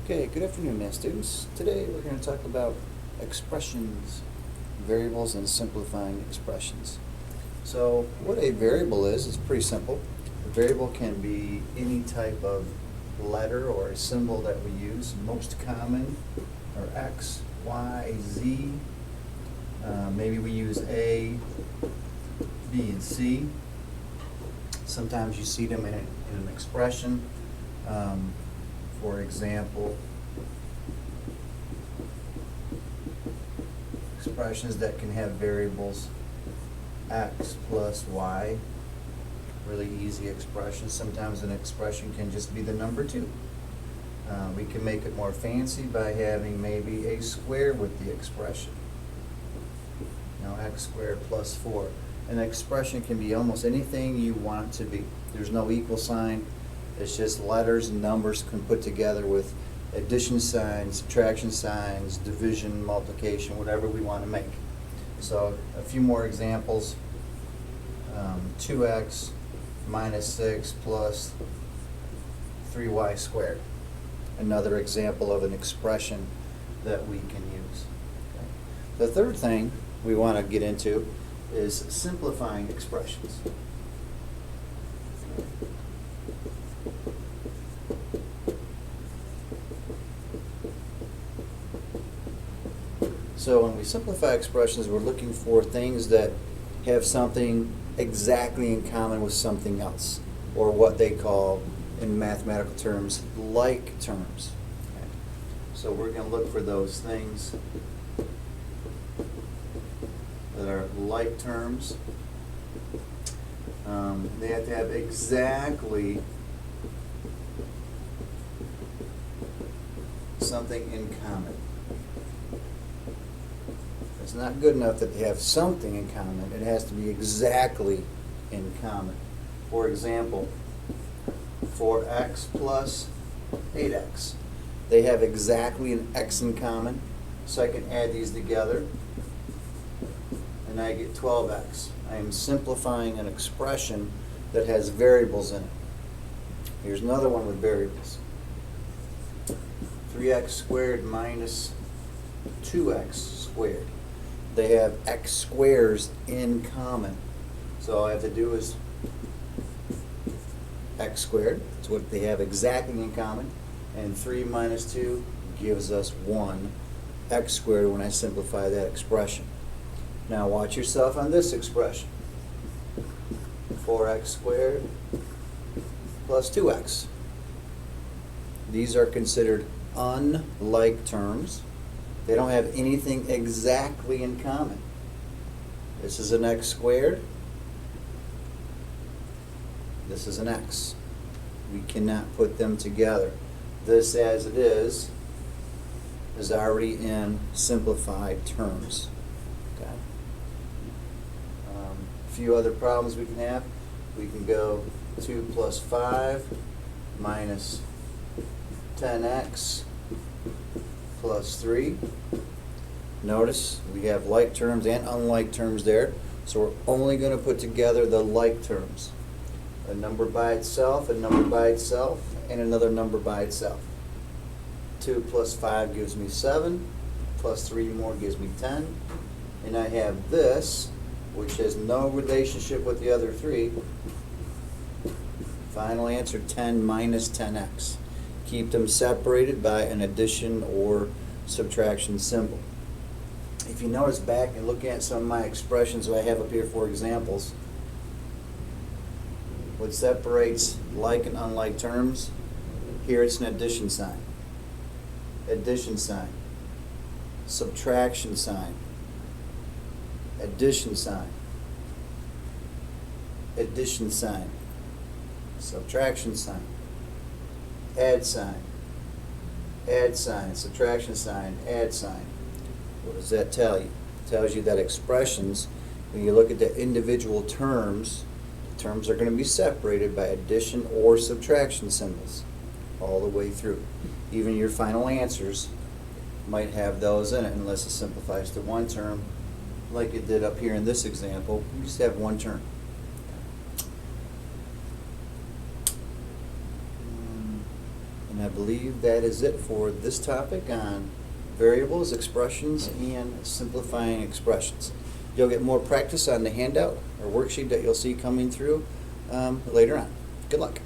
Okay, good afternoon, math students. Today we're going to talk about expressions, variables, and simplifying expressions. So what a variable is pretty simple. A variable can be any type of letter or a symbol that we use. Most common are X, Y, Z. Maybe we use A, B, and C. Sometimes you see them in an expression. For example, expressions that can have variables x plus y, really easy expressions. Sometimes an expression can just be the number 2. We can make it more fancy by having maybe a square with the expression. Now x squared plus 4. An expression can be almost anything you want it to be. There's no equal sign. It's just letters and numbers can put together with addition signs, subtraction signs, division, multiplication, whatever we want to make. So a few more examples. 2x minus 6 plus 3y squared. Another example of an expression that we can use. Okay. The third thing we want to get into is simplifying expressions. So when we simplify expressions, we're looking for things that have something exactly in common with something else, or what they call, in mathematical terms, like terms. Okay. So we're going to look for those things that are like terms. They have to have exactly something in common. It's not good enough that they have something in common. It has to be exactly in common. For example, 4x plus 8x. They have exactly an x in common, so I can add these together, and I get 12x. I am simplifying an expression that has variables in it. Here's another one with variables. 3x squared minus 2x squared. They have x squares in common. So all I have to do is x squared. That's what they have exactly in common. And 3 minus 2 gives us 1 x squared when I simplify that expression. Now watch yourself on this expression. 4x squared plus 2x. These are considered unlike terms. They don't have anything exactly in common. This is an x squared. This is an x. We cannot put them together. This as it is already in simplified terms. Okay. A few other problems we can have. We can go 2 plus 5 minus 10x plus 3. Notice we have like terms and unlike terms there, so we're only going to put together the like terms. A number by itself, a number by itself, and another number by itself. 2 plus 5 gives me 7, plus 3 more gives me 10, and I have this, which has no relationship with the other 3. Final answer, 10 minus 10x. Keep them separated by an addition or subtraction symbol. If you notice back and look at some of my expressions that I have up here for examples, what separates like and unlike terms, here it's an addition sign. Addition sign. Subtraction sign. Addition sign. Addition sign. Subtraction sign. Add sign, subtraction sign, add sign. What does that tell you? It tells you that expressions, when you look at the individual terms, the terms are going to be separated by addition or subtraction symbols all the way through. Even your final answers might have those in it, unless it simplifies to one term, like it did up here in this example. You just have one term. And have believe that is it for this topic on variables, expressions, and simplifying expressions. You'll get more practice on the handout or worksheet that you'll see coming through later on. Good luck.